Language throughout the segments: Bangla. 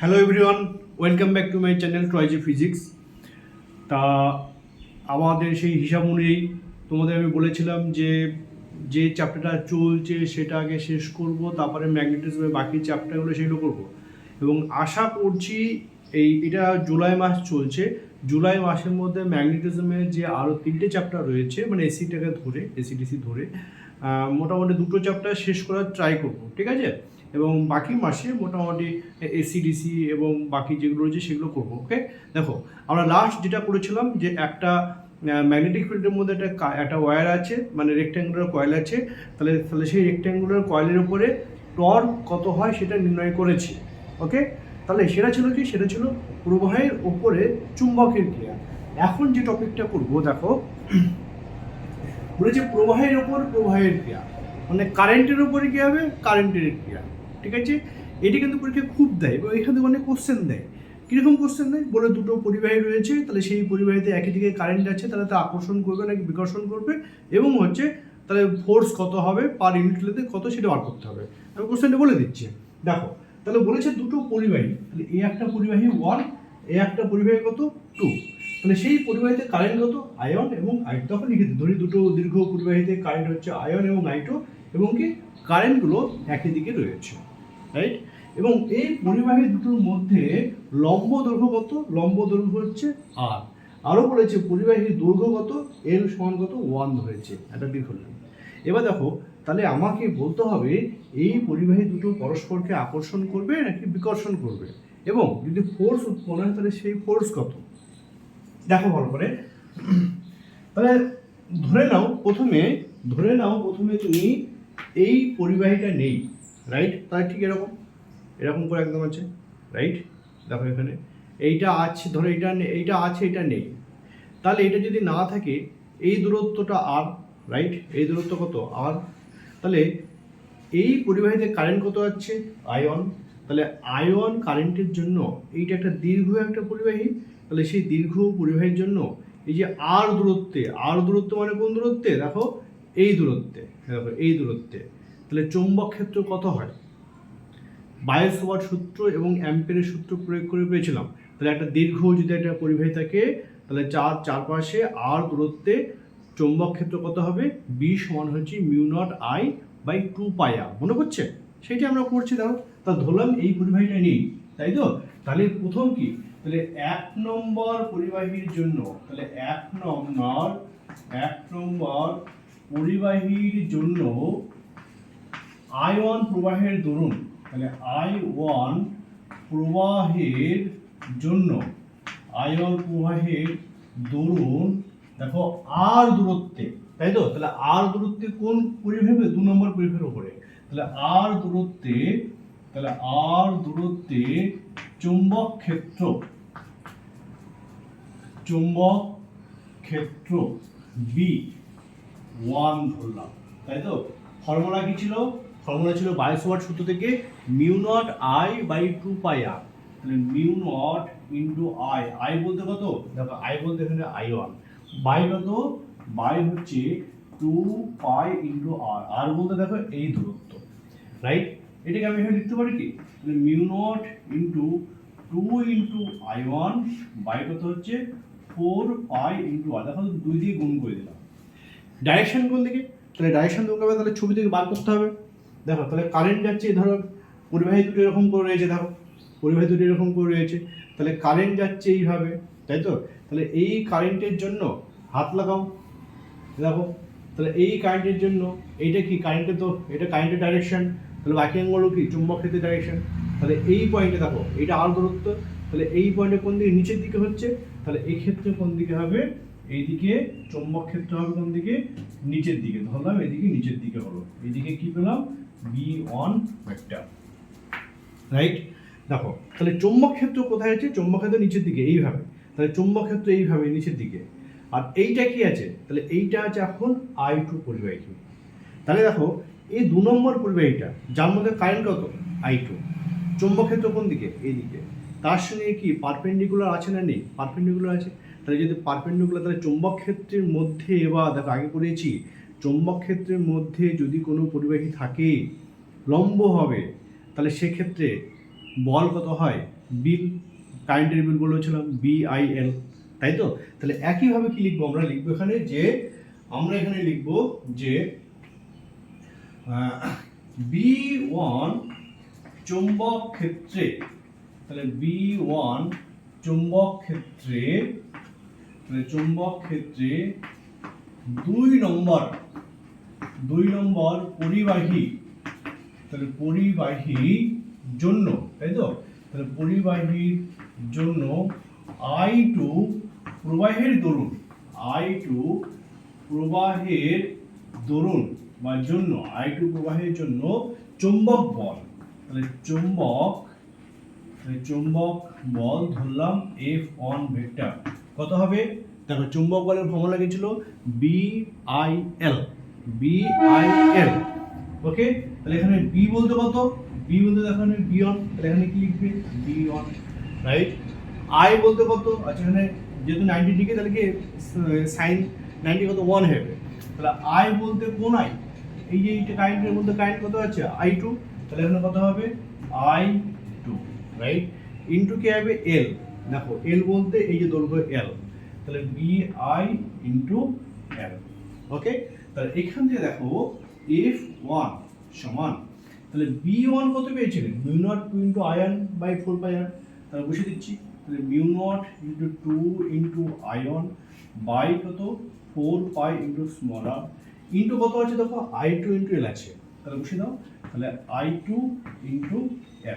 Hello everyone, welcome back to my channel ট্রয়জি ফিজিক্স। তা আমাদের সেই হিসাব অনুযায়ী তোমাদের আমি বলেছিলাম যে যে চ্যাপ্টারটা চলছে সেটা আগে শেষ করব, তারপরে ম্যাগনেটিজমের বাকি চ্যাপ্টারগুলো সেগুলো করব। এবং আশা করছি এটা জুলাই মাস চলছে, জুলাই মাসের মধ্যে ম্যাগনেটিজমের যে আরও 3টে চ্যাপ্টার রয়েছে, মানে এসিটাকে ধরে এসিডিসি ধরে মোটামুটি 2টো চ্যাপ্টার শেষ করার ট্রাই করব, ঠিক আছে? এবং বাকি মাসে মোটামুটি এসিডিসি এবং বাকি যেগুলো রয়েছে সেগুলো করবো। ওকে, দেখো আমরা লাস্ট যেটা করেছিলাম যে একটা ম্যাগনেটিক ফিল্ডের মধ্যে একটা ওয়্যার আছে, মানে রেক্ট্যাঙ্গুলার কয়েল আছে, তাহলে তাহলে সেই রেক্ট্যাঙ্গুলার কয়েলের উপরে টর্ক কত হয় সেটা নির্ণয় করেছি। ওকে, তাহলে সেটা ছিল কি, সেটা ছিল প্রবাহের ওপরে চুম্বকের ক্রিয়া। এখন যে টপিকটা করবো দেখো, বলেছে প্রবাহের ওপর প্রবাহের ক্রিয়া, মানে কারেন্টের উপরে কী হবে, কারেন্টের ক্রিয়া। ঠিক আছে, এটি কিন্তু পরীক্ষা খুব দেয় এবং এখান থেকে অনেক কোশ্চেন দেয়। কীরকম কোশ্চেন দেয়, বলে দুটো পরিবাহী রয়েছে, তাহলে সেই পরিবাহীতে একই দিকে কারেন্ট আছে, তাহলে তা আকর্ষণ করবে নাকি বিকর্ষণ করবে, এবং হচ্ছে তাহলে ফোর্স কত হবে পার ইউনিট লেন্থে কত সেটা বার করতে হবে। আমি কোশ্চেনটা বলে দিচ্ছি, দেখো তাহলে বলেছে দুটো পরিবাহী, তাহলে এই একটা পরিবাহী 1, এই একটা পরিবাহী কত 2, তাহলে সেই পরিবাহীতে কারেন্ট কত আয়ন এবং আই2। তখন লিখে ধরি দুটো দীর্ঘ পরিবাহীতে কারেন্ট হচ্ছে আয়ন এবং আই2, এবং কি কারেন্টগুলো একই দিকে রয়েছে, রাইট? এবং এই পরিবাহী দুটোর মধ্যে লম্ব দৈর্ঘ্য কত, লম্ব দৈর্ঘ্য হচ্ছে আর। আরও বলেছে পরিবাহীর দৈর্ঘ্য কত, এর সমান কত 1 ধরেছে, একটা বের করলাম। এবার দেখো, তাহলে আমাকে বলতে হবে এই পরিবাহী দুটো পরস্পরকে আকর্ষণ করবে নাকি বিকর্ষণ করবে, এবং যদি ফোর্স উৎপন্ন হয় তাহলে সেই ফোর্স কত। দেখো ভালো করে, তাহলে ধরে নাও প্রথমে তুমি এই পরিবাহীটা নেই, রাইট? তাহলে ঠিক এরকম এরকম করে একদম আছে, রাইট? দেখো এখানে এইটা আছে, ধরো এইটা আছে, এটা নেই। তাহলে এটা যদি না থাকে, এই দূরত্বটা আর, রাইট? এই দূরত্ব কত আর। তাহলে এই পরিবাহীতে কারেন্ট কত আছে আয়ন, তাহলে আয়ন কারেন্টের জন্য এইটা একটা দীর্ঘ একটা পরিবাহী, তাহলে সেই দীর্ঘ পরিবাহীর জন্য এই যে আর দূরত্ব মানে কোন দূরত্বে, দেখো এই দূরত্বে, দেখো এই দূরত্বে, তাহলে চৌম্বক ক্ষেত্র কত হয়, বায়োট সূত্র এবং অ্যাম্পিয়ারের সূত্র প্রয়োগ করে পেয়েছিলাম। তাহলে একটা দীর্ঘ যদি একটা পরিবাহী থাকে, তাহলে চারপাশে আর দূরত্বে চৌম্বক ক্ষেত্র কত হবে, বি সমান হচ্ছে μ0I/2πr। মনে করছে সেইটা আমরা করছি। দেখো, তা ধরলাম এই পরিবাহীটা নেই, তাই তো? তাহলে প্রথম কি, তাহলে 1 নম্বর পরিবাহীর জন্য, তাহলে 1 নম্বর পরিবাহীর জন্য আয়ন প্রবাহের দরুন, তাহলে আয়ন প্রবাহের জন্য দরুন দেখো আর দূরত্বে, তাই তো? তাহলে আর দূরত্বে কোন পরিবাহী, 2 নম্বর পরিবাহীর উপরে, তাহলে আর দূরত্বে চুম্বক ক্ষেত্র B1 ধরলাম, তাই তো? ফর্মুলা কি ছিল, ফর্মুলা ছিল বায়োট সূত্র থেকে μ0I/2πr, তাহলে μ0 I বলতে কত, দেখো I বলতে এখানে I1, বাই কত, বাই হচ্ছে 2π r, আর বলতে দেখো এই দূরত্ব, রাইট? এটাকে আমি এখানে লিখতে পারি কি, তাহলে μ0 2 I1 বাই কত হচ্ছে 4π r, দেখো 2 দিয়ে গুণ করে দিলাম। ডাইরেকশন কোন দিকে, তাহলে ডাইরেকশন দরকার হবে, তাহলে ছবি থেকে বার করতে হবে। দেখো তাহলে কারেন্ট যাচ্ছে, ধরো পরিবাহী দুটো এরকম করে রয়েছে, দেখো পরিবাহী দুটো এরকম করে রয়েছে, তাহলে কারেন্ট যাচ্ছে এইভাবে, তাই তো? তাহলে এই কারেন্টের জন্য হাত লাগাও, দেখো তাহলে এই কারেন্টের জন্য এইটা কি কারেন্টের, তো এটা কারেন্টের ডাইরেকশন, তাহলে বাকি অঙ্গগুলো কি চুম্বক ক্ষেত্রের ডাইরেকশন। তাহলে এই পয়েন্টে দেখো এটা আর দূরত্ব, তাহলে এই পয়েন্টে কোন দিকে, নিচের দিকে হচ্ছে, তাহলে এই ক্ষেত্রে কোন দিকে হবে, এইদিকে চৌম্বক ক্ষেত্র হবে কোন দিকে, নিচের দিকে। ধরলাম এদিকে নিচের দিকে হলো, এইদিকে কি পেলাম B1 ভেক্টর, রাইট? দেখো তাহলে চৌম্বক ক্ষেত্র কোথায় আছে, চৌম্বক ক্ষেত্র নিচের দিকে এইভাবে, তাহলে চৌম্বক ক্ষেত্র এইভাবে নিচের দিকে। আর এইটা কি আছে, তাহলে এইটা আছে এখন I2 পরিবাহী। তাহলে দেখো এই 2 নম্বর পরিবাহীটা যার মধ্যে কারেন্ট কত I2, চৌম্বক ক্ষেত্র কোন দিকে, এইদিকে, তার সঙ্গে কি পারপেন্ডিকুলার আছে না নেই, পারপেন্ডিকুলার আছে। তাহলে যদি পারপেন্ডিকুলার, তাহলে চৌম্বক ক্ষেত্রের মধ্যে, এবার দেখো আগে করেছি, চৌম্বক ক্ষেত্রের মধ্যে যদি কোনো পরিবাহী থাকে লম্ব হবে, তাহলে সেক্ষেত্রে বল কত হয়, বিল, কারেন্টের বিল বলেছিলাম BIL, তাই তো? তাহলে একইভাবে কি লিখবো, আমরা লিখবো এখানে যে আমরা এখানে লিখবো যে B1 চৌম্বক ক্ষেত্রে, তাহলে B1 চৌম্বক ক্ষেত্রে, তাহলে চৌম্বক ক্ষেত্রে 2 নম্বর পরিবাহী, তাহলে পরিবাহীর জন্য, তাই তো? তাহলে পরিবাহীর জন্য I2 প্রবাহের দরুন, I2 প্রবাহের দরুন বা জন্য, I2 প্রবাহের জন্য চৌম্বক বল, তাহলে চৌম্বক বল ধরলাম F1 ভেক্টর কত হবে? দেখো চৌম্বক বলের ফর্মুলা কি ছিল? BIL, ওকে। তাহলে এখানে B বলতে কত? B বলতে দেখো এখানে B1, তাহলে এখানে কি লিখবে? B1, right. I বলতে কত? আচ্ছা এখানে যেহেতু 90 ডিগ্রি, তাহলে কি সাইন 90 কত? 1 হবে। তাহলে I বলতে কোন I? এই যে এইটা কারেন্টের মধ্যে কারেন্ট কত আছে? I2, তাহলে এখানে কত হবে? I2, রাইট, ইনটু কি হবে? L, দেখো L বলতে এই যে দৈর্ঘ্য L, তাহলে BI ইনটু L, ওকে। তাহলে এখান থেকে দেখো F1 সমান, তাহলে B1 কত পেয়েছিলেন? μ0 2 ইনটু আয়ন বাই 4 পাই আর, তাহলে বসে দিচ্ছি, তাহলে μ0 ইনটু 2 ইনটু আয়ন বাই কত? 4 pi into small r, into কত আছে দেখো? I2 ইনটু L আছে, তাহলে বসে দাও, তাহলে I2 ইনটু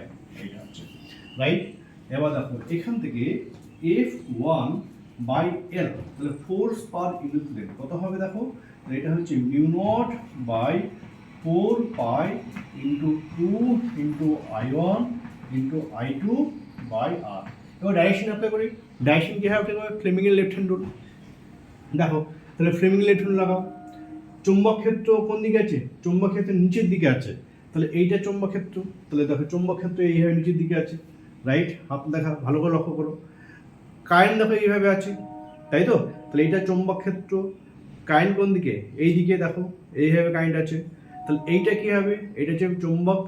L, এইটা আছে, রাইট। এবার দেখো এখান থেকে F1 বাই L, তাহলে ফোর্স পার ইউনিট লেন্থ কত হবে দেখো? এটা হচ্ছে μ0 by 4 pi into 2 into I1 into I2 by R। এবার ডাইরেকশন অ্যাপ্লাই করি। ডাইরেকশন কি হয়? ফ্লেমিং এর লেফট হ্যান্ড রুল, দেখো তাহলে ফ্লেমিং লেফট হ্যান্ড লাগাও। চৌম্বক ক্ষেত্র কোন দিকে আছে? চৌম্বক ক্ষেত্র নিচের দিকে আছে, তাহলে এইটা চৌম্বক ক্ষেত্র, তাহলে দেখো চৌম্বক ক্ষেত্র এইভাবে নিচের দিকে আছে, রাইট। হাত দেখা ভালো করে লক্ষ্য করো। কারেন্ট দেখো এইভাবে আছে, তাই তো? তাহলে এইটা চৌম্বক ক্ষেত্র, কারেন্ট কোন দিকে? এই দিকে, দেখো এইভাবে কারেন্ট আছে, তাহলে এইটা কি হবে? এটা হচ্ছে চৌম্বক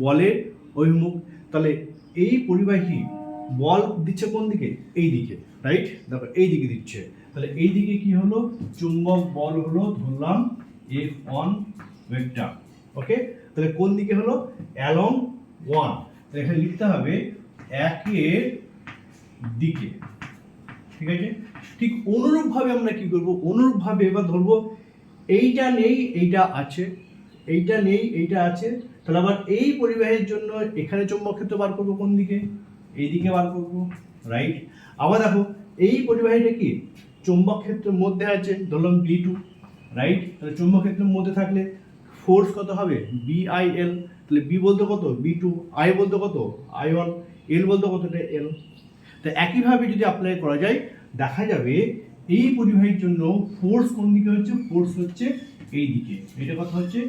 বলের অভিমুখ, তাহলে এই পরিবাহী বল দিচ্ছে কোন দিকে? এই দিকে, রাইট, দেখো এই দিকে দিচ্ছে, তাহলে এই দিকে কি হলো? চৌম্বক বল হলো ধরলাম F1 ভেক্টর, ওকে। তাহলে কোন দিকে হলো? অ্যালং 1, তাহলে এখানে লিখতে হবে একের দিকে, ঠিক আছে। ঠিক অনুরূপভাবে আমরা কি করব? অনুরূপভাবে এবার ধরবো এইটা নেই এইটা আছে, এইটা নেই এইটা আছে, তাহলে আবার এই পরিবাহের জন্য এখানে চৌম্বক ক্ষেত্র বার করবো কোন দিকে? এই দিকে বার করবো, রাইট। আবার দেখো এই পরিবাহীটা কি চৌম্বক ক্ষেত্রের মধ্যে আছে, ধরলাম B2, রাইট। তাহলে চৌম্বক ক্ষেত্রের মধ্যে থাকলে ফোর্স কত হবে? BIL, তাহলে B বলতে কত? B2, I বলতে কত? I1, L বলতে কত? L। তো একইভাবে যদি অ্যাপ্লাই করা যায়, দেখা যাবে এই পরিবাহীর জন্য ফোর্স কোন দিকে হচ্ছে? ফোর্স হচ্ছে এই দিকে, এটা কথা হচ্ছে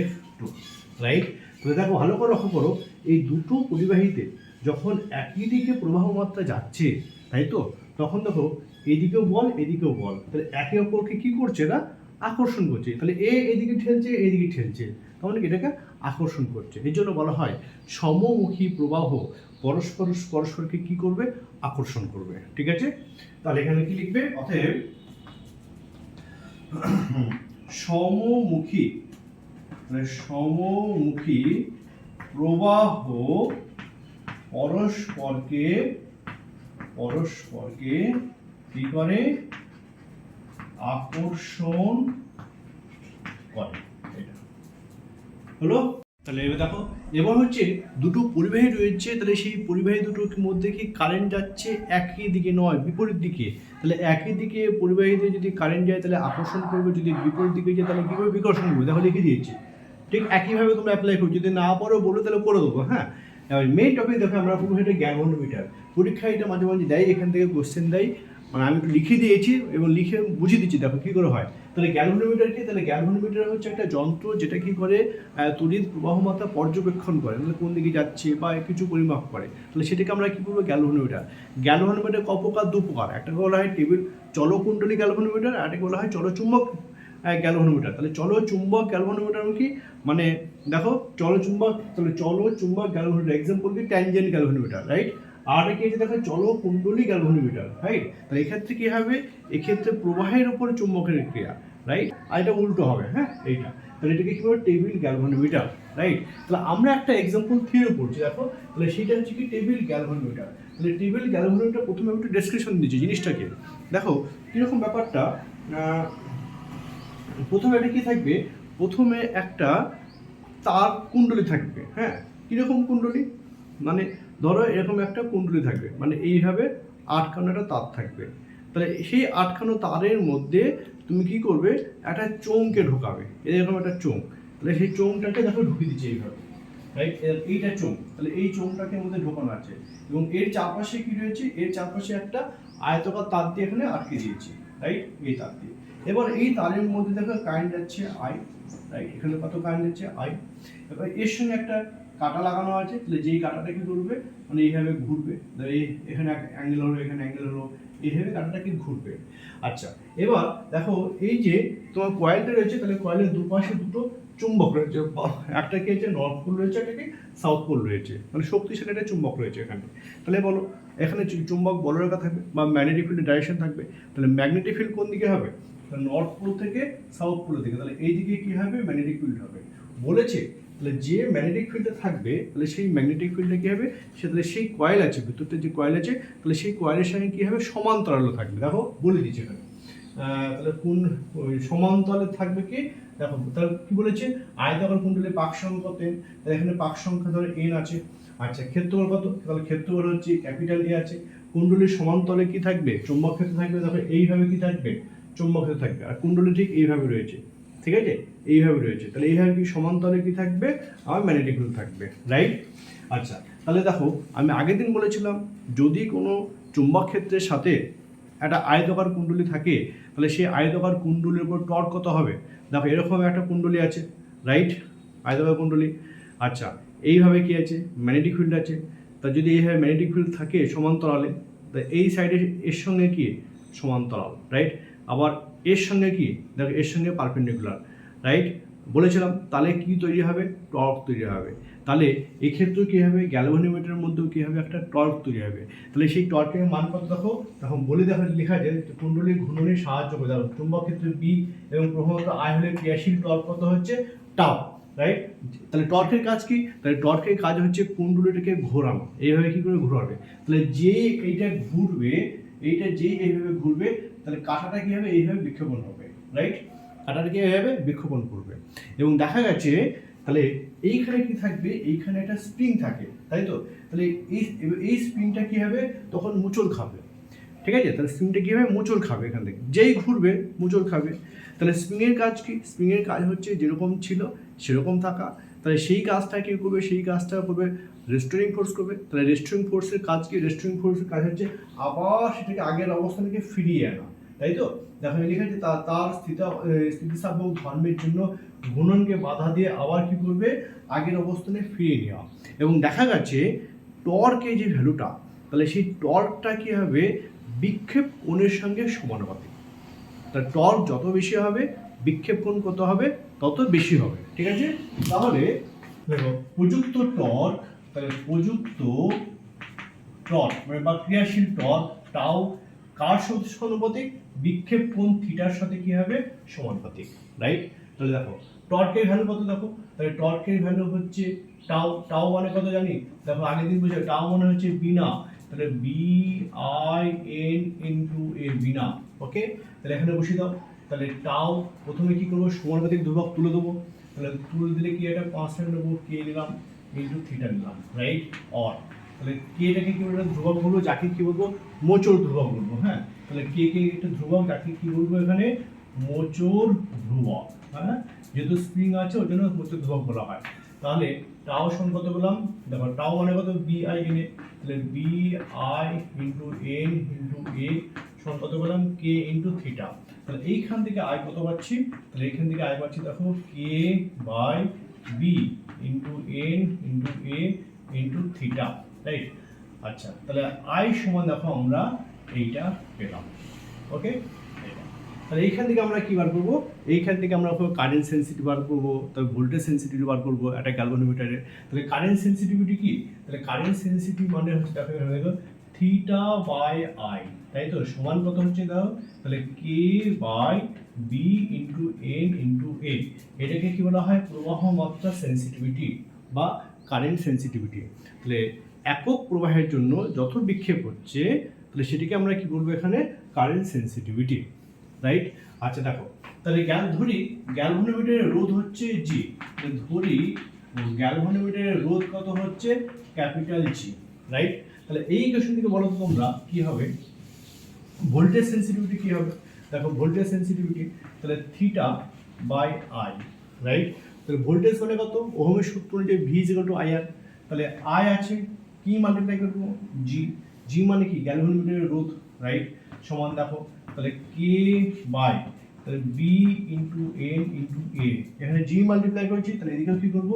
F2, রাইট। তো দেখো ভালো করে লক্ষ্য করো, এই দুটো পরিবাহীতে যখন একই দিকে প্রবাহ মাত্রা যাচ্ছে, তাই তো, তখন দেখো এদিকেও বল এদিকেও বল, তাহলে একে অপরকে কি করছে? না আকর্ষণ করছে, তাহলে এদিকে ঠেলছে এদিকে ঠেলছে, তাহলে এটাকে আকর্ষণ করছে। এর জন্য বলা হয় সমমুখী প্রবাহ পরস্পরকে কি করবে? আকর্ষণ করবে, ঠিক আছে। তাহলে এখানে কি লিখবে? অতএব সমমুখী প্রবাহ পরস্পরকে কি করে? আকর্ষণ করে, এটা হলো। তাহলে এবার দেখো, এবার হচ্ছে দুটো পরিবাহী রয়েছে, তাহলে সেই পরিবাহী দুটোর মধ্যে কি কারেন্ট যাচ্ছে একই দিকে নয়, বিপরীত দিকে। তাহলে একই দিকে পরিবাহীতে যদি কারেন্ট যায় তাহলে আকর্ষণ করবে, যদি বিপরীত দিকে যায় তাহলে কীভাবে বিকর্ষণ করবে? দেখো লিখে দিয়েছি, ঠিক একইভাবে তোমরা অ্যাপ্লাই করো। যদি না পারো বলো তাহলে করে দেবো, হ্যাঁ। এবার মেইন টপিক দেখো, আমরা পুরো এটা গ্যালভানোমিটার পরীক্ষা, এটা মাঝে মাঝে দেয়, এখান থেকে কোশ্চেন দেয়, মানে আমি একটু লিখে দিয়েছি এবং লিখে বুঝিয়ে দিচ্ছি, দেখো কী করে হয়। তাহলে গ্যালভানোমিটার কি? তাহলে গ্যালভানোমিটার হচ্ছে একটা যন্ত্র যেটা কি করে তড়িৎ প্রবাহ মাত্রা পর্যবেক্ষণ করে, মানে কোন দিকে যাচ্ছে বা কিছু পরিমাপ করে, তাহলে সেটাকে আমরা কি করবো? গ্যালভানোমিটার। গ্যালভানোমিটার ক প্রকার? দু প্রকার, একটা বলা হয় টেবিল চলকুণ্ডলী গ্যালভানোমিটার, আর একটা বলা হয় চলচুম্বক গ্যালভানোমিটার। তাহলে চলচুম্বক গ্যালভানোমিটার কি? মানে দেখো চলচুম্বক, তাহলে চলচুম্বক গ্যালভানোমিটার এক্সাম্পল কি? Tangent galvanometer, right. আর কি আছে দেখো চলকুণ্ডলী গ্যালভানোমিটার, রাইট? তাহলে এক্ষেত্রে কি হবে, এক্ষেত্রে প্রবাহের উপর চুম্বকের ক্রিয়া, রাইট? আর এটা উল্টো হবে, হ্যাঁ এইটা, তাহলে এটাকে কি বলে টেবিল গ্যালভানোমিটার, রাইট? তাহলে আমরা একটা এক্সাম্পল থিওরি পড়ছি দেখো, তাহলে সেটা হচ্ছে কি টেবিল গ্যালভানোমিটার। তাহলে টেবিল গ্যালভানোমিটার প্রথমে একটু ডেসক্রিপশন দিচ্ছি জিনিসটাকে, দেখো কীরকম ব্যাপারটা। প্রথমে এটা কি থাকবে, প্রথমে একটা তার কুণ্ডলী থাকবে, হ্যাঁ কীরকম কুণ্ডলী, মানে ধরো এরকম একটা কুণ্ডলী থাকবে, মানে এইভাবে আটখানো একটা তার থাকবে। তাহলে সেই আটখানো তারের মধ্যে তুমি কি করবে, একটা চোঙকে ঢোকাবে, এরকম একটা চোঙ। তাহলে সেই চোঙটাকে দেখো ঢুকিয়ে দিচ্ছে এইভাবে, রাইট? এইটা চোঙ, তাহলে এই চোঙটাকে মধ্যে ঢোকানো আছে এবং এর চারপাশে কি রয়েছে, এর চারপাশে একটা আয়তাকার তার দিয়ে এখানে আটকে দিয়েছি, রাইট? এই তার দিয়ে এবার এই তারের মধ্যে দেখো কারেন্ট যাচ্ছে আই, রাইট? এখানে কত কারেন্ট যাচ্ছে আই। এবার এর সঙ্গে একটা কাঁটা লাগানো আছে, তাহলে যেই কাঁটাটা কি করবে, মানে এইভাবে ঘুরবে, এই এখানে অ্যাঙ্গেল হলো, এখানে অ্যাঙ্গেল হলো, এইভাবে কাঁটাটা কি ঘুরবে। আচ্ছা, এবার দেখো এই যে তোমার কয়েলটা রয়েছে, তাহলে কয়েলের দুপাশে দুটো চুম্বক রয়েছে, একটা কি আছে নর্থ পোল রয়েছে, একটা কি সাউথ পোল রয়েছে, মানে শক্তিশালী একটা চুম্বক রয়েছে এখানে। তাহলে বলো এখানে চুম্বক বলরেখা থাকবে বা ম্যাগনেটিক ফিল্ডের ডাইরেকশন থাকবে, তাহলে ম্যাগনেটিক ফিল্ড কোন দিকে হবে, নর্থ পোল থেকে সাউথ পোলের দিকে, তাহলে এই দিকে কি হবে, ম্যাগনেটিক ফিল্ড হবে বলেছে। তাহলে যে ম্যাগনেটিক ফিল্ডে থাকবে, তাহলে সেই ম্যাগনেটিক ফিল্ডে কি হবে, সে তাহলে সেই কয়েল আছে, ভিতরতে যে কয়েল আছে, তাহলে সেই কয়েলের সঙ্গে কি হবে, সমান্তরালে থাকবে। দেখো বলে দিচ্ছে এখানে, তাহলে কোন সমান্তরালে থাকবে কি, দেখো তাহলে কি বলেছে, আয়তাকার কুণ্ডলী পাক সংখ্যা কত, তাহলে এখানে পাক সংখ্যা ধরো এন আছে। আচ্ছা, ক্ষেত্রফল কত, তাহলে ক্ষেত্রফল হচ্ছে ক্যাপিটাল এ আছে। কুণ্ডলীর সমান্তরালে কি থাকবে, চৌম্বক ক্ষেত্র থাকবে, দেখো এইভাবে কি থাকবে, চৌম্বক ক্ষেত্র থাকবে, আর কুণ্ডলী ঠিক এইভাবে রয়েছে, ঠিক আছে, এইভাবে রয়েছে। তাহলে এইভাবে কি সমান্তরালে কি থাকবে, আমার ম্যাগনেটিক ফিল্ড থাকবে, রাইট? আচ্ছা, তাহলে দেখো আমি আগের দিন বলেছিলাম যদি কোনো চুম্বক ক্ষেত্রের সাথে একটা আয়তাকার কুণ্ডলী থাকে, তাহলে সেই আয়তাকার কুণ্ডলীর উপর টর্ক কত হবে। দেখো এরকম একটা কুণ্ডলী আছে, রাইট, আয়তাকার কুণ্ডলী। আচ্ছা, এইভাবে কি আছে, ম্যাগনেটিক ফিল্ড আছে। তা যদি এইভাবে ম্যাগনেটিক ফিল্ড থাকে সমান্তরালে, তা এই সাইডে এর সঙ্গে কি সমান্তরাল, রাইট? আবার এর সঙ্গে কি, দেখো এর সঙ্গে পারপেন্ডিকুলার, রাইট? বলেছিলাম তাহলে কি তৈরি হবে, টর্ক তৈরি হবে। তাহলে এক্ষেত্রেও কী হবে, গ্যালভানোমিটারের মধ্যেও কী হবে, একটা টর্ক তৈরি হবে। তাহলে সেই টর্কের মান কত দেখো, তখন বলে দেখো লেখা যায় কুণ্ডলীর ঘূর্ণনে সাহায্য করে, দেখো চুম্বক ক্ষেত্রে বি এবং প্রবাহত আই হলে ক্রিয়াশীল টর্ক কত হচ্ছে টাও, রাইট? তাহলে টর্কের কাজ কি, তাহলে টর্কের কাজ হচ্ছে কুণ্ডলীটাকে ঘোরানো, এইভাবে কি করে ঘোরাবে। তাহলে যে এইটা ঘুরবে, এইটা যে এইভাবে ঘুরবে, তাহলে কাঁটাটা কি হবে, এইভাবে বিক্ষেপণ হবে, রাইট? কাঁটাটা কি হবে, বিক্ষেপণ করবে। এবং দেখা গেছে তাহলে এইখানে কি থাকবে, এইখানে একটা স্প্রিং থাকে, তাই তো? তাহলে এই স্প্রিংটা কি হবে, তখন মোচড় খাবে, ঠিক আছে? তাহলে স্প্রিংটা কি হবে, মোচড় খাবে, এখান থেকে যেই ঘুরবে মোচড় খাবে। তাহলে স্প্রিংয়ের কাজ কি, স্প্রিংয়ের কাজ হচ্ছে যেরকম ছিল সেরকম থাকা। তাহলে সেই কাজটা কি করবে, সেই কাজটা করবে রেস্টোরিং ফোর্স করবে। তাহলে রেস্টোরিং ফোর্সের কাজ কি, রেস্টোরিং ফোর্সের কাজ হচ্ছে আবার সেটাকে আগের অবস্থানকে ফিরিয়ে আনা, তাই তো? দেখো লেখা আছে তার স্থিতিস্থাপক ধর্মের জন্য ঘূর্ণনকে বাধা দিয়ে আবার কি করবে, আগের অবস্থানে ফিরিয়ে নেওয়া। এবং দেখা গেছে টর্কের যে ভ্যালুটা, তাহলে সেই টর্কটা কি হবে, বিক্ষেপ কোণের সঙ্গে সমানুপাতিক। তাহলে টর্ক যত বেশি হবে, বিক্ষেপ কোণ কত হবে, তত বেশি হবে, ঠিক আছে? তাহলে দেখো প্রযুক্ত টর্ক, তাহলে প্রযুক্ত টর্ক মানে বা ক্রিয়াশীল টর্ক টাও কার সাথে সমানুপাতিক, বিক্ষেপ কোণ থিটার সাথে কি হবে, সমানুপাতিক, রাইট? তাহলে দেখো টর্কের ভ্যালু কত, দেখো তাহলে টর্কের ভ্যালু হচ্ছে টাও, টাও মানে কত জানি, দেখো আগের দিন বুঝে টাও মানে হচ্ছে বিনা, তাহলে B I N into a বিনা, ওকে? তাহলে এখানে বসিয়ে দাও। তাহলে টাও প্রথমে কি করবো, সমানুপাতিক ধ্রুবক তুলে দেবো, তাহলে তুলে দিলে কি একটা কনস্ট্যান্ট নেবো, কে নিলাম ইনটু থিটা নিলাম, রাইট? অর তাহলে কেটাকে কি বলবো, ধ্রুবক বলবো, যাকে কি বলবো, মোচড় ধ্রুবক বলবো, হ্যাঁ? তাহলে কে একটা ধ্রুবক, যাকে কি বলবো এখানে, মোচড় ধ্রুবক, হ্যাঁ? যেহেতু স্প্রিং আছে ওই জন্য মোচড় ধ্রুবক বলা হয়। তাহলে টাও সমান কত বললাম, দেখো টাও মানে কত, বি আই এন এ, তাহলে B I into N into A সমান কত বললাম, কে ইন্টু থিটা। তাহলে এইখান থেকে আই কত পাচ্ছি, তাহলে এইখান থেকে আই পাচ্ছি দেখো K by B into N into A into theta, right? আচ্ছা, তাহলে আই সমান দেখো আমরা এইটা পেলাম, ওকে? তাহলে এইখান থেকে আমরা কি বার করবো, এইখান থেকে আমরা কারেন্ট সেন্সিটিভ বার করবো, তবে ভোল্টেজ সেন্সিটিভিটি বার করবো একটা গ্যালভানোমিটারে। তাহলে কারেন্ট সেন্সিটিভিটি কি, তাহলে কারেন্ট সেন্সিটিভ মানে হচ্ছে দেখো থিটা বাই আই, তাই তো, সমান কত হচ্ছে দাও, তাহলে K by B into N into A, এটাকে কি বলা হয় প্রবাহ মাত্রা সেন্সিটিভিটি বা কারেন্ট সেন্সিটিভিটি। তাহলে একক প্রবাহের জন্য যত বিক্ষেপ হচ্ছে তাহলে সেটিকে আমরা কি বলবো এখানে কারেন্ট সেন্সিটিভিটি, রাইট। আচ্ছা দেখো, তাহলে ধরি গ্যালভানোমিটারের রোধ হচ্ছে জি, ধরি গ্যালভানোমিটারের রোধ কত হচ্ছে ক্যাপিটাল জি, রাইট। তাহলে এই ইকুয়েশন থেকে বলো তো তোমরা কি হবে ভোল্টেজ সেন্সিটিভিটি কি হবে, দেখো ভোল্টেজ সেন্সিটিভিটি তাহলে থিটা বাই আই, রাইট। তাহলে ভোল্টেজ মানে কত, ওহমের সূত্র অনুযায়ী V is equal to I R, তাহলে আই আছে কি মাল্টিপ্লাই করবো জি, জি মানে কি গ্যালভানোমিটারের রোধ, রাইট, সমান দেখো তাহলে কে বাই তাহলে B into N into A, এখানে জি মাল্টিপ্লাই করছি তাহলে এদিকেও কি করবো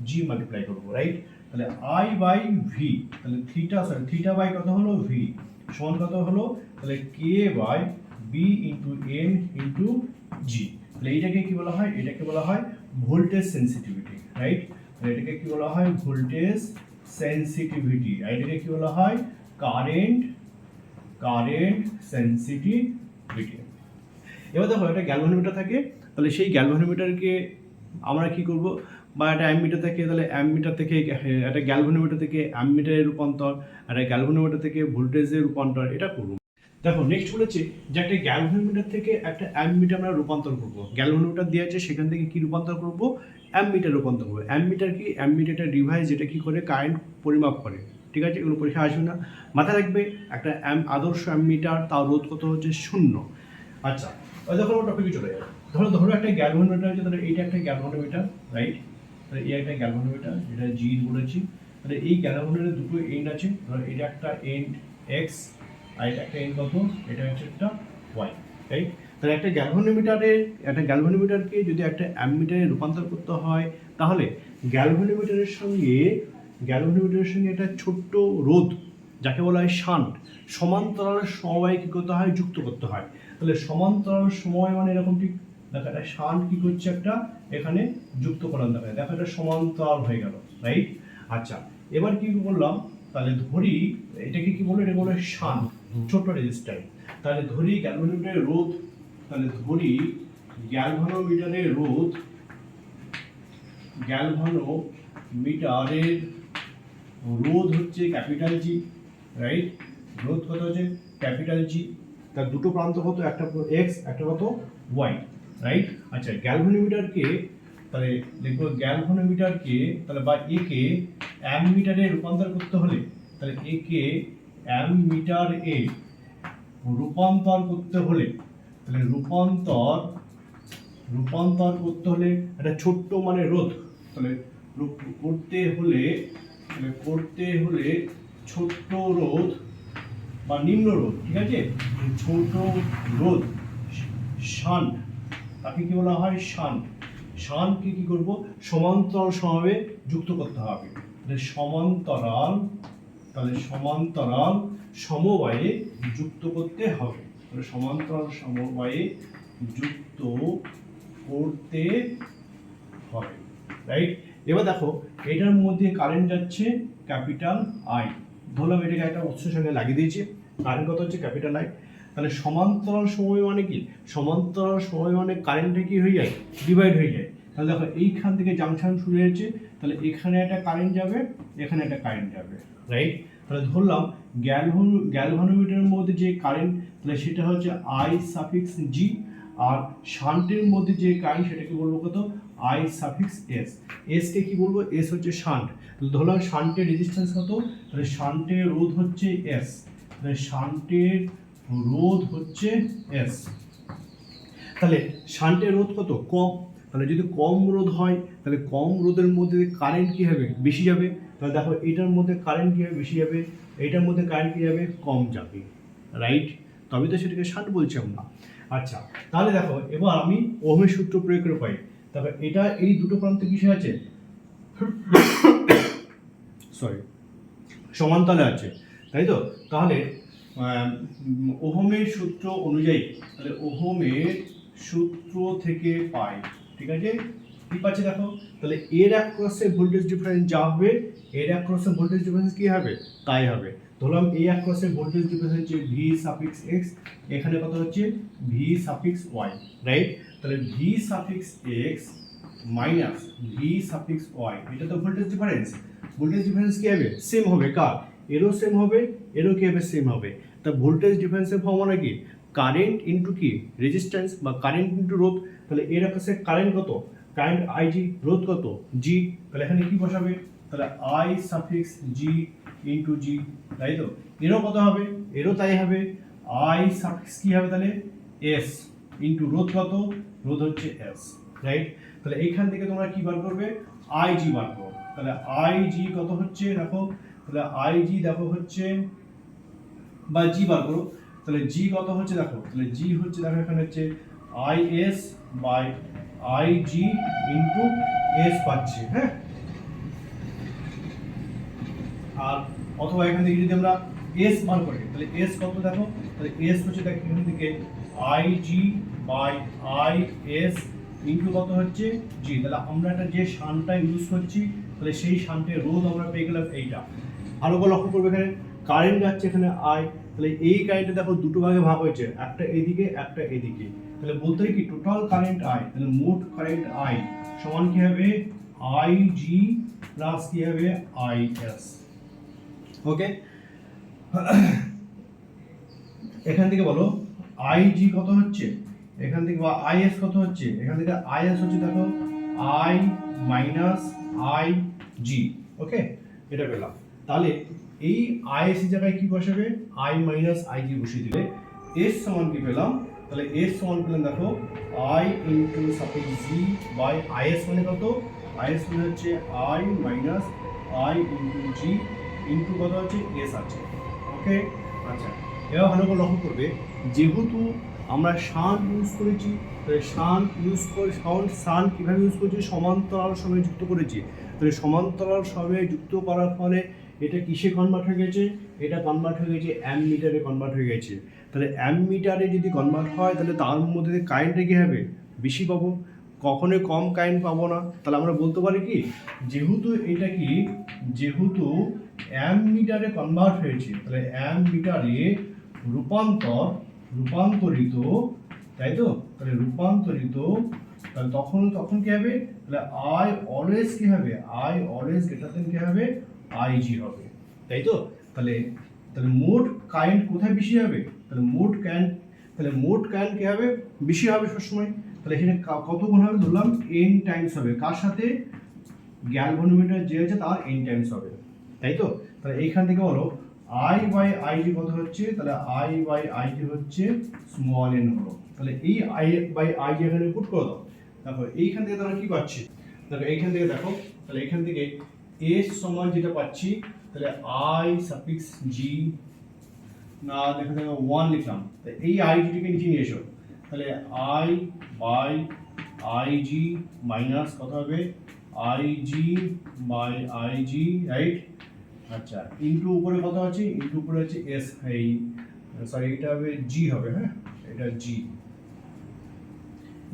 জি মাল্টিপ্লাই করবো, রাইট। তাহলে আই বাই ভি, তাহলে থিটা বাই কত হলো ভি সমান কত হলো, তাহলে K by B into N into G. তাহলে এইটাকে কি বলা হয়, এটাকে বলা হয় ভোল্টেজ সেন্সিটিভিটি, রাইট। এটাকে কি বলা হয় ভোল্টেজ সেন্সিটিভিটি, আর এটাকে কি বলা হয় কারেন্ট সেন্সিটিভিটি। এবার দেখো একটা গ্যালভানোমিটার থাকে, তাহলে সেই গ্যালভানোমিটারকে আমরা কি করব, বা একটা অ্যামমিটার থাকে, তাহলে অ্যামমিটার থেকে একটা গ্যালভানোমিটার থেকে অ্যামমিটারের রূপান্তর, একটা গ্যালভানোমিটার থেকে ভোল্টেজের রূপান্তর, এটা করব। দেখো নেক্সট বলেছে যে একটা গ্যালভানোমিটার থেকে একটা অ্যামমিটার আমরা রূপান্তর করব, গ্যালভানোমিটার দেওয়া আছে সেখান থেকে কি রূপান্তর করব, অ্যামমিটার রূপান্তর করব। অ্যামমিটার কি, অ্যামমিটার একটা ডিভাইস যেটা কি করে কারেন্ট পরিমাপ করে, ঠিক আছে, এগুলো পরীক্ষা আসবে না, মাথায় রাখবে। একটা আদর্শ অ্যামমিটার তার রোধ কত হচ্ছে 0। আচ্ছা, যখন আমরা টপিকে চলে যাবো, ধরো একটা গ্যালভানোমিটার আছে, তাহলে এইটা একটা গ্যালভানোমিটার, রাইট। তাহলে এই একটা গ্যালভানোমিটার, এটা জি বলেছি। তাহলে এই গ্যালভানোমিটারের দুটো এন্ড আছে, ধরো এটা একটা এন্ড এক্স আর এটা একটা এন্ড কত, এটা হচ্ছে একটা ওয়াই, রাইট। তাহলে একটা গ্যালভানোমিটারকে যদি একটা অ্যামমিটারে রূপান্তর করতে হয়, তাহলে গ্যালভানোমিটারের সঙ্গে একটা ছোট্ট রোধ যাকে বলা হয় শান্ট, সমান্তরাল সমবায়ে কি করতে হয়, যুক্ত করতে হয়। তাহলে সমান্তরাল সমবায় মানে এরকম, ঠিক দেখো একটা শান্ট কি করছে একটা এখানে যুক্ত করলাম, দেখো এটা সমান্তরাল হয়ে গেল, রাইট। আচ্ছা, এবার কি বললাম, তাহলে ধরি এটাকে কি বলবো, এটা বলে শান্ট, ছোট রেজিস্ট্যান্স। তাহলে ধরি গ্যালভানোমিটারের রোধ, তাহলে ধরি গ্যালভানোমিটারের রোধ হচ্ছে ক্যাপিটাল জি, রাইট। রোধ কত হচ্ছে ক্যাপিটাল জি, তার দুটো প্রান্ত কত, একটা এক্স একটা কত ওয়াই, রাইট। আচ্ছা, গ্যালভানোমিটারকে তাহলে দেখবো গ্যালভানোমিটারকে তাহলে বা একে অ্যামমিটারে রূপান্তর করতে হলে, তাহলে একে অ্যামমিটার এ রূপান্তর করতে হলে, তাহলে রূপান্তর করতে হলে একটা ছোট্ট মানে রোধ, তাহলে করতে হলে ছোট্ট রোধ বা নিম্ন রোধ, ঠিক আছে, ছোট রোধ শান্ট, তাকে কি বলা হয় শান্ট। শান্টকে কি করব, সমান্তরাল সমবায়ে যুক্ত করতে হবে, সমান্তরাল সমবায়ে যুক্ত করতে হবে, সমান্তরাল সমবায়ে যুক্ত করতে হবে, রাইট। এবার দেখো এটার মধ্যে কারেন্ট যাচ্ছে ক্যাপিটাল আই, ধরলাম এটাকে একটা উৎসের সঙ্গে লাগিয়ে দিয়েছি, কারেন্ট কত হচ্ছে ক্যাপিটাল আই। তাহলে সমান্তরাল সময় মানে কি, সমান্তরাল সময় মানে কারেন্টটা কি হয়ে যায়, ডিভাইড হয়ে যায়। তাহলে দেখো এইখান থেকে জাংশন শুরু হয়েছে, তাহলে এখানে একটা কারেন্ট যাবে, এখানে একটা কারেন্ট যাবে, রাইট। তাহলে ধরলাম গ্যালভানোমিটারের মধ্যে যে কারেন্ট, তাহলে সেটা হচ্ছে আই সাফিক্স জি, আর শান্টের মধ্যে যে কারেন্ট সেটাকে বলবো কত, আই সাফিক্স এস। এসকে কি বলবো, এস হচ্ছে শান্ট, তাহলে ধরলাম শান্টের রেজিস্ট্যান্স কত, তাহলে শান্টের রোধ হচ্ছে এস, তাহলে শান্টের রোধ হচ্ছে এস। তাহলে শান্টের রোধ কত, কম, তাহলে যদি কম রোধ হয় তাহলে কম রোধের মধ্যে কারেন্ট কি হবে, বেশি যাবে। তাহলে দেখো এটার মধ্যে কারেন্ট কি হবে, বেশি যাবে, এটার মধ্যে কারেন্ট কি যাবে, কম যাবে, রাইট। তবে তো সেটাকে শান্ট বলছি আমরা। আচ্ছা, তাহলে দেখো এবার আমি ওহমের সূত্র প্রয়োগ করে পাই, তবে এটা এই দুটো প্রান্ত কিসে আছে, সমান্তরালে আছে, তাই তো। তাহলে ওহমের সূত্র অনুযায়ী, তাহলে ওহমের সূত্র থেকে পাই, ঠিক আছে? কি পাচ্ছে দেখো, তাহলে এর অ্যাক্রসে ভোল্টেজ ডিফারেন্স যা হবে এর অ্যাক্রসে ভোল্টেজ ডিফারেন্স কি হবে তাই হবে। ধরলাম এই অ্যাক্রসে ভোল্টেজ ডিফারেন্স হচ্ছে ভি সাফিক্স এক্স, এখানে কত হচ্ছে ভি সাফিক্স ওয়াই, রাইট? তাহলে V suffix X minus V suffix Y, এটা তো ভোল্টেজ ডিফারেন্স। ভোল্টেজ ডিফারেন্স কি হবে সেম হবে, কার এরও সেম হবে এরও কি হবে সেম হবে। তা ভোল্টেজ ডিফারেন্সের ফর্মুলা কি কারেন্ট ইনটু কি রেজিস্ট্যান্স বা কারেন্ট ইনটু রোধ। তাহলে এর অ্যাক্রসে কারেন্ট কত, কারেন্ট আইজি, রোধ কত জি, তাহলে এখানে কি বসাবে, তাহলে আই সাফিক্স জি ইনটু জি, তাই তো? এরও কত হবে, এরও তাই হবে, আই সাফিক্স কি হবে তাহলে এস ইনটু রোধ কত, রোধ হচ্ছে এস, রাইট? তাহলে এইখান থেকে তোমরা কি বার করবে আই জি বার করো। তাহলে আই জি কত হচ্ছে দেখো, তাহলে আই জি দেখো হচ্ছে বা জি বার করো, তাহলে জি কত হচ্ছে দেখো, তাহলে জি হচ্ছে দেখো এখানে হচ্ছে I S by I G into S পাচ্ছি, হ্যাঁ? আর অথবা এখান থেকে যদি আমরা এস বার করি তাহলে এস কত দেখো, তাহলে এস হচ্ছে দেখো এখান থেকে I G by I S into কত হচ্ছে জি। তাহলে আমরা একটা যে শানটা ইউজ করছি তাহলে সেই শান্টের রোধ আমরা পেয়ে গেলাম এইটা। ভালো করে লক্ষ্য করবে এখানে কারেন্ট যাচ্ছে এখানে আই, তাহলে এই কারেন্টে দেখো দুটো ভাগে ভাগ হয়েছে, একটা এদিকে একটা এদিকে। তাহলে বলতে হয় কি টোটাল কারেন্ট আই, তাহলে মোট কারেন্ট আই সমান কি হবে আই জি প্লাস কি হবে আই এস। ওকে, এখান থেকে বলো আই জি কত হচ্ছে, এখান থেকে বা আই এস কত হচ্ছে, এখান থেকে আই এস হচ্ছে দেখো আই মাইনাস আই জি। ওকে, এটা পেলাম। তাহলে এই আই এস এর জায়গায় কি বসাবে আই মাইনাস আই জি বসিয়ে দিলে এস সমান কি পেলাম, তাহলে এস সমান পেলাম দেখো I into suffix G by I S মানে কত, আই এস মানে হচ্ছে I minus I into G into কত হচ্ছে এস আছে। ওকে, আচ্ছা এবার ভালো করে লক্ষ্য করবে যেহেতু আমরা শান্ট ইউজ করেছি, তাহলে শান্ট ইউজ করে শান্ট কীভাবে ইউজ করেছি সমান্তরাল সময়ে যুক্ত করেছি। তাহলে সমান্তরাল সময়ে যুক্ত করার ফলে এটা কিসে কনভার্ট হয়ে গেছে, এটা কনভার্ট হয়ে গেছে অ্যামমিটারে কনভার্ট হয়ে গেছে। তাহলে অ্যামমিটারে যদি কনভার্ট হয় তাহলে তার মধ্যে কারেন্টে কী হবে বেশি পাবো, কখনোই কম কারেন্ট পাবো না। তাহলে আমরা বলতে পারি কি যেহেতু এটা কি যেহেতু অ্যামমিটারে কনভার্ট হয়েছে তাহলে অ্যামমিটারে রূপান্তরিত, তাই তো? তাহলে রূপান্তরিত, তাহলে তখন কি হবে, তাহলে আই অলওয়েজ কি হবে আই অলওয়েজ গ্রেটার দেন কি হবে আই জি হবে, তাই তো? তাহলে তাহলে মোট কারেন্ট কোথায় বেশি হবে, তাহলে মোট কারেন্ট কি হবে বেশি হবে সবসময়। তাহলে এখানে কত গুণ হবে ধরলাম এন টাইমস হবে, কার সাথে গ্যালভানোমিটার যে আছে তার এন টাইমস হবে, তাই তো? তাহলে এইখান থেকে বলো আই বাই আই জি কত হচ্ছে, তাহলে আই বাই আই জি হচ্ছে স্মল এন হলো। তাহলে এই আই বাই আই জি এখানে পুট করে দাও। দেখো এইখান থেকে তোমরা কি পাচ্ছি, দেখো এইখান থেকে দেখো, তাহলে এইখান থেকে এস সমান যেটা পাচ্ছি তাহলে আই সাফিক্স জি না দেখো দেখো 1 লিখলাম, তাহলে এই আই জিটিকে নিচে নিয়ে এসো, তাহলে I by I G minus কত হবে I G by I G, right? আচ্ছা ইন্টু উপরে কত আছে, ইন্টু উপরে আছে এস, এই সরি এটা হবে জি হবে, হ্যাঁ এটা জি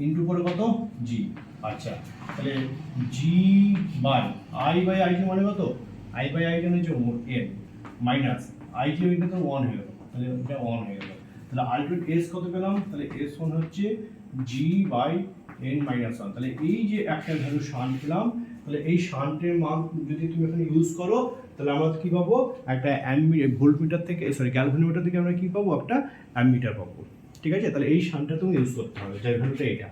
ইন্টু উপরে কত জি। আচ্ছা তাহলে জি বাই আই জি মানে কত, আই বাই আই মানে হচ্ছে এন মাইনাস আই জি এটা তো 1 হয়ে গেল, তাহলে এটা 1 হয়ে গেল। তাহলে আলটিমেট এস কত পেলাম, তাহলে এস ওয়ান হচ্ছে জি বাই এন মাইনাস 1। তাহলে এই যে একটা ভ্যালু শান্ট পেলাম, তাহলে এই শান্টের মান যদি তুমি এখানে ইউজ করো তাহলে আমরা কি পাবো একটা ভোল্টমিটার থেকে সরি গ্যালভানোমিটার থেকে আমরা কি পাবো একটা অ্যামমিটার পাবো, ঠিক আছে? তাহলে এই শান্টটা তুমি ইউজ করতে হবে যার ভ্যালুটা এটা।